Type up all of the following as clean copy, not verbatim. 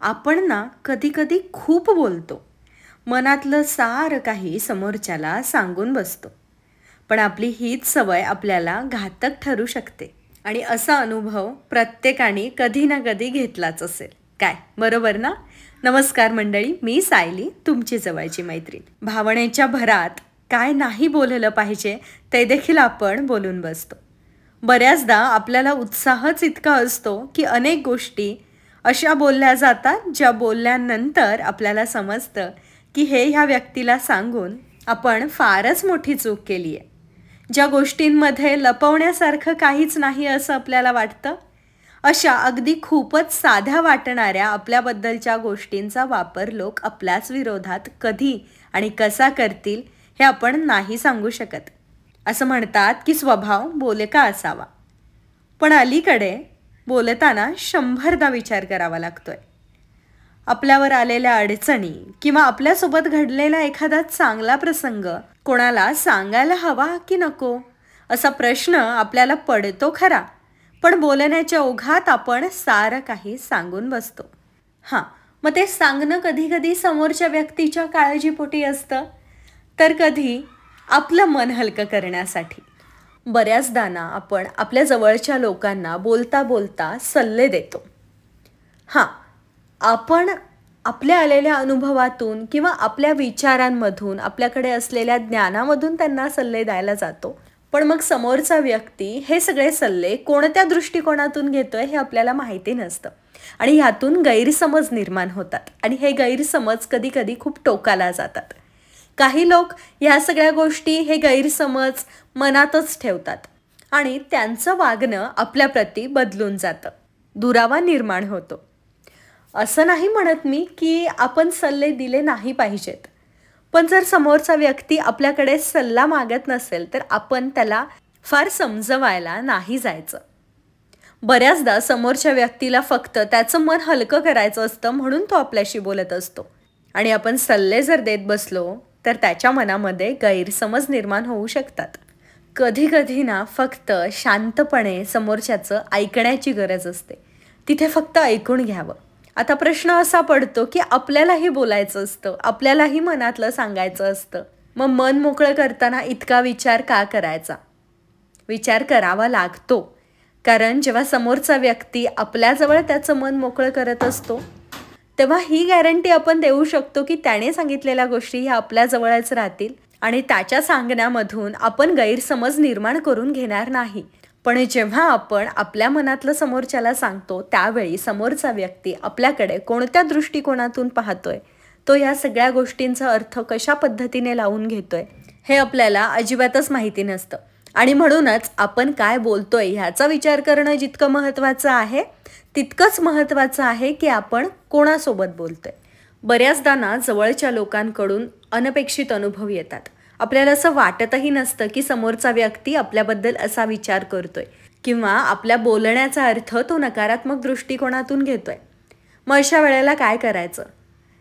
आपण ना कधी कधी खूप बोलतो. मनातलं सारं काही समोरच्याला सांगून बसतो. पण आपली हीच सवय आपल्याला घातक ठरू शकते. आणि असा अनुभव प्रत्येकाने कधी ना कधी घेतलाच असेल. काय बरोबर ना? नमस्कार मंडळी, मी सायली, तुमची जवळची मैत्रीण. भावनेच्या भरात काय नाही बोललं पाहिजे ते देखील आपण बोलून बसतो. बऱ्याचदा आपल्याला उत्साहच इतका असतो की अनेक गोष्टी अशा बोलल्या जातात ज्या बोलल्यानंतर आपल्याला समजतं की हे ह्या व्यक्तीला सांगून आपण फारच मोठी चूक केली आहे. ज्या गोष्टींमध्ये लपवण्यासारखं काहीच नाही असं आपल्याला वाटतं, अशा अगदी खूपच साध्या वाटणाऱ्या आपल्याबद्दलच्या गोष्टींचा वापर लोक आपल्याच विरोधात कधी आणि कसा करतील हे आपण नाही सांगू शकत. असं म्हणतात की स्वभाव बोलका असावा, पण अलीकडे बोलताना 100दा विचार करावा लागतोय. आपल्यावर आलेल्या अडचणी किंवा आपल्यासोबत घडलेला एखादा चांगला प्रसंग कोणाला सांगायला हवा की नको असा प्रश्न आपल्याला पडतो खरा, पण बोलण्याच्या ओघात आपण सारं काही सांगून बसतो. हां, मग ते सांगणं कधी कधी समोरच्या व्यक्तीच्या काळजीपोटी असतं, तर कधी आपलं मन हलकं करण्यासाठी. बऱ्याचदा ना आपण आपल्या जवळच्या लोकांना बोलता बोलता सल्ले देतो. हां, आपण आपल्या आलेल्या अनुभवातून किंवा आपल्या विचारांमधून, आपल्याकडे असलेल्या ज्ञानामधून त्यांना सल्ले द्यायला जातो. पण मग समोरचा व्यक्ती हे सगळे सल्ले कोणत्या दृष्टिकोनातून घेतोय हे आपल्याला माहिती नसतं. आणि ह्यातून गैरसमज निर्माण होतात आणि हे गैरसमज कधी कधी खूप टोकाला जातात. काही लोक ह्या सगळ्या गोष्टी, हे गैरसमज मनातच ठेवतात आणि त्यांचं वागणं आपल्याप्रती बदलून जातं. दुरावा निर्माण होतो. असं नाही म्हणत मी की आपण सल्ले दिले नाही पाहिजेत, पण जर समोरचा व्यक्ती आपल्याकडे सल्ला मागत नसेल तर आपण त्याला फार समजवायला नाही जायचं. बऱ्याचदा समोरच्या व्यक्तीला फक्त त्याचं मन हलकं करायचं असतं म्हणून तो आपल्याशी बोलत असतो. आणि आपण सल्ले जर देत बसलो तर त्याच्या मनामध्ये गैरसमज निर्माण होऊ शकतात. कधी कधी ना फक्त शांतपणे समोरच्याचं ऐकण्याची गरज असते. तिथे फक्त ऐकून घ्यावं. आता प्रश्न असा पडतो की आपल्यालाही बोलायचं असतं, आपल्यालाही मनातलं सांगायचं असतं. मग मन मोकळं करताना इतका विचार का करायचा? विचार करावा लागतो, कारण जेव्हा समोरचा व्यक्ती आपल्याजवळ त्याचं मन मोकळं करत असतो तेव्हा ही गॅरंटी आपण देऊ शकतो की त्याने सांगितलेल्या गोष्टी ह्या आपल्याजवळच राहतील आणि त्याच्या सांगण्यामधून आपण गैरसमज निर्माण करून घेणार नाही. पण जेव्हा आपण आपल्या मनातलं समोरच्याला सांगतो त्यावेळी समोरचा व्यक्ती आपल्याकडे कोणत्या दृष्टिकोनातून पाहतोय, तो ह्या सगळ्या गोष्टींचा अर्थ कशा पद्धतीने लावून घेतोय हे आपल्याला अजिबातच माहिती नसतं. आणि म्हणूनच आपण काय बोलतोय ह्याचा विचार करणं जितकं महत्त्वाचं आहे तितकंच महत्त्वाचं आहे की आपण कोणासोबत बोलतोय. बऱ्याचदा ना जवळच्या लोकांकडून अनपेक्षित अनुभव येतात. आपल्याला असं वाटतही नसतं की समोरचा व्यक्ती आपल्याबद्दल असा विचार करतोय किंवा आपल्या बोलण्याचा अर्थ तो नकारात्मक दृष्टिकोनातून घेतोय. मग अशा वेळेला काय करायचं?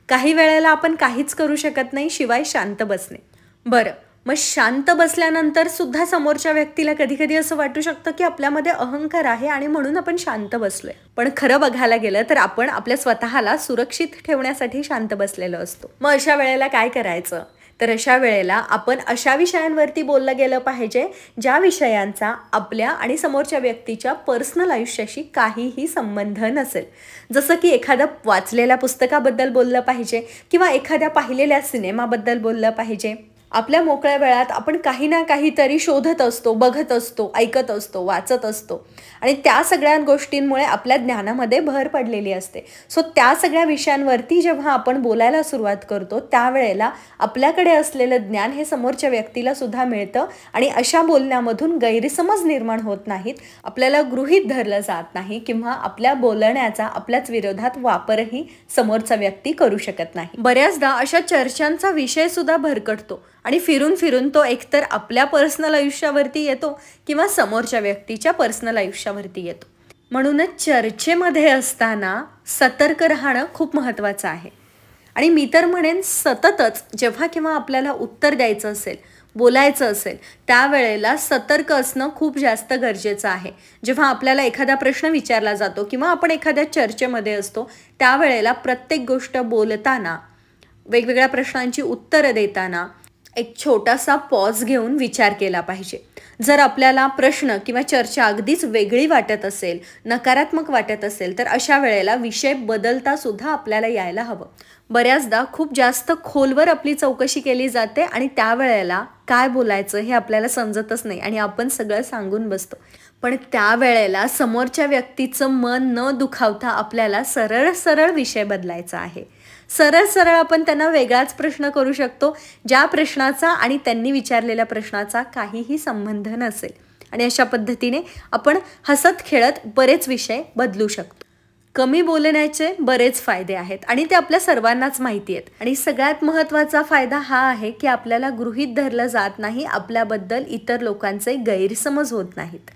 काही वेळेला आपण काहीच करू शकत नाही शिवाय शांत बसणे. बरं, मग शांत बसल्यानंतर सुद्धा समोरच्या व्यक्तीला कधी कधी असं वाटू शकतं की आपल्यामध्ये अहंकार आहे आणि म्हणून आपण शांत बसलोय. पण खरं बघायला गेलं तर आपण आपल्या स्वतःला सुरक्षित ठेवण्यासाठी शांत बसलेलो असतो. मग अशा वेळेला काय करायचं? तर अशा वेळेला आपण अशा विषयांवरती बोललं गेलं पाहिजे ज्या विषयांचा आपल्या आणि समोरच्या व्यक्तीच्या पर्सनल आयुष्याशी काहीही संबंध नसेल. जसं की एखाद्या वाचलेल्या पुस्तकाबद्दल बोललं पाहिजे किंवा एखाद्या पाहिलेल्या सिनेमाबद्दल बोललं पाहिजे. आपल्या मोकळ्या वेळात आपण काही ना काहीतरी शोधत असतो, बघत असतो, ऐकत असतो, वाचत असतो आणि त्या सगळ्या गोष्टींमुळे आपल्या ज्ञानामध्ये भर पडलेली असते. सो त्या सगळ्या विषयांवरती जेव्हा आपण बोलायला सुरुवात करतो त्यावेळेला आपल्याकडे असलेलं ज्ञान हे समोरच्या व्यक्तीला सुद्धा मिळतं आणि अशा बोलण्यामधून गैरसमज निर्माण होत नाहीत. आपल्याला गृहीत धरलं जात नाही किंवा आपल्या बोलण्याचा आपल्याच विरोधात वापरही समोरचा व्यक्ती करू शकत नाही. बऱ्याचदा अशा चर्चांचा विषय सुद्धा भरकटतो आणि फिरून फिरून तो एकतर आपल्या पर्सनल आयुष्यावरती येतो किंवा समोरच्या व्यक्तीच्या पर्सनल आयुष्यावरती येतो. म्हणूनच चर्चेमध्ये असताना सतर्क राहणं खूप महत्त्वाचं आहे. आणि मी तर म्हणेन सततच जेव्हा केव्हा आपल्याला उत्तर द्यायचं असेल, बोलायचं असेल त्यावेळेला सतर्क असणं खूप जास्त गरजेचं आहे. जेव्हा आपल्याला एखादा प्रश्न विचारला जातो किंवा आपण एखाद्या चर्चेमध्ये असतो त्यावेळेला प्रत्येक गोष्ट बोलताना, वेगवेगळ्या प्रश्नांची उत्तरं देताना एक छोटासा पॉज घेऊन विचार केला पाहिजे. जर आपल्याला प्रश्न किंवा चर्चा अगदीच वेगळी वाटत असेल, नकारात्मक वाटत असेल, तर अशा वेळेला विषय बदलता सुद्धा आपल्याला यायला हवं. बऱ्याचदा खूप जास्त खोलवर आपली चौकशी केली जाते आणि त्यावेळेला काय बोलायचं हे आपल्याला समजतच नाही आणि आपण सगळं सांगून बसतो. पण त्यावेळेला समोरच्या व्यक्तीचं मन न दुखावता आपल्याला सरळ सरळ विषय बदलायचा आहे. सरळ सरळ आपण त्यांना वेगळाच प्रश्न करू शकतो, ज्या प्रश्नाचा आणि त्यांनी विचारलेल्या प्रश्नाचा काहीही संबंध नसेल. आणि अशा पद्धतीने आपण हसत खेळत बरेच विषय बदलू शकतो. कमी बोलण्याचे बरेच फायदे आहेत आणि ते आपल्या सर्वांनाच माहिती आहेत. आणि सगळ्यात महत्त्वाचा फायदा हा आहे की आपल्याला गृहीत धरलं जात नाही, आपल्याबद्दल इतर लोकांचे गैरसमज होत नाहीत.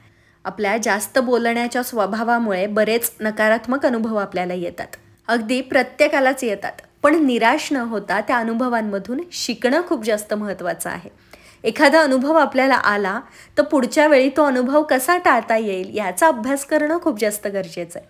आपल्या जास्त बोलण्याच्या स्वभावामुळे बरेच नकारात्मक अनुभव आपल्याला येतात, अगदी प्रत्येकालाच येतात. पण निराश न होता त्या अनुभवांमधून शिकणं खूप जास्त महत्त्वाचं आहे. एखादा अनुभव आपल्याला आला तर पुढच्या वेळी तो अनुभव कसा टाळता येईल याचा अभ्यास करणं खूप जास्त गरजेचं आहे.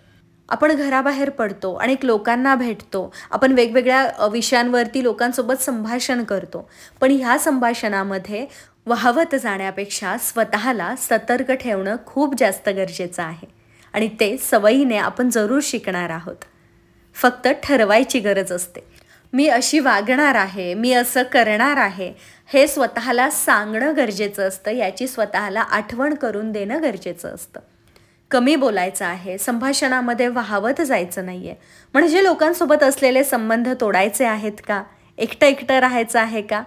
आपण घराबाहेर पडतो, अनेक लोकांना भेटतो, आपण वेगवेगळ्या विषयांवरती लोकांसोबत संभाषण करतो. पण ह्या संभाषणामध्ये वाहवत जाण्यापेक्षा स्वतःला सतर्क ठेवणं खूप जास्त गरजेचं आहे आणि ते सवयीने आपण जरूर शिकणार आहोत. फक्त ठरवायची गरज असते. मी अशी वागणार आहे, मी असं करणार आहे, हे स्वतःला सांगणं गरजेचं असतं, याची स्वतःला आठवण करून देणं गरजेचं असतं. कमी बोलायचं आहे, संभाषणामध्ये वाहवत जायचं नाही आहे. म्हणजे लोकांसोबत असलेले संबंध तोडायचे आहेत का? एकटं एकटं राहायचं आहे का?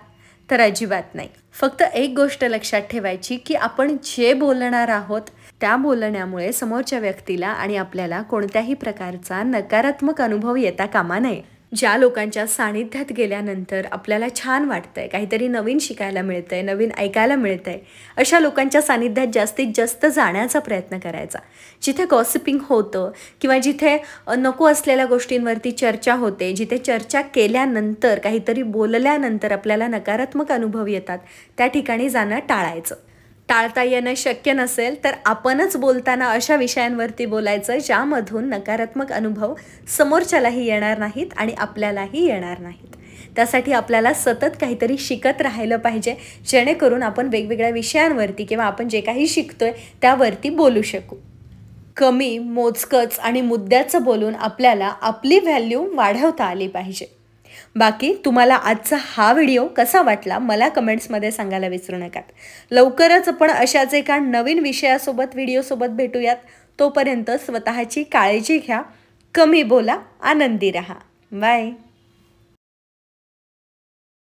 तर अजिबात नाही. फक्त एक गोष्ट लक्षात ठेवायची की आपण जे बोलणार आहोत त्या बोलण्यामुळे समोरच्या व्यक्तीला आणि आपल्याला कोणत्याही प्रकारचा नकारात्मक अनुभव येता कामा नये. ज्या लोकांच्या सानिध्यात गेल्यानंतर आपल्याला छान वाटतंय, काहीतरी नवीन शिकायला मिळतंय, नवीन ऐकायला मिळतंय, अशा लोकांच्या सानिध्यात जास्तीत जास्त जाण्याचा प्रयत्न करायचा. जिथे गॉसिपिंग होतं किंवा जिथे नको असलेल्या गोष्टींवरती चर्चा होते, जिथे चर्चा केल्यानंतर काहीतरी बोलल्यानंतर आपल्याला नकारात्मक अनुभव येतात, त्या ठिकाणी जाणं टाळायचं. टाळता येणं शक्य नसेल तर आपणच बोलताना अशा विषयांवरती बोलायचं ज्यामधून नकारात्मक अनुभव समोरच्यालाही येणार नाहीत आणि आपल्यालाही येणार नाहीत. त्यासाठी आपल्याला सतत काहीतरी शिकत राहिलं पाहिजे, जेणेकरून आपण वेगवेगळ्या विषयांवरती किंवा आपण जे काही शिकतोय त्यावरती बोलू शकू. कमी, मोजकच आणि मुद्द्याचं बोलून आपल्याला आपली व्हॅल्यू वाढवता आली पाहिजे. बाकी तुम्हाला आजचा हा व्हिडिओ कसा वाटला मला कमेंट्समध्ये सांगायला विसरू नकात. लवकरच आपण अशाच एका नवीन विषयासोबत व्हिडिओसोबत भेटूयात. तोपर्यंत स्वतःची काळजी घ्या, कमी बोला, आनंदी रहा. बाय.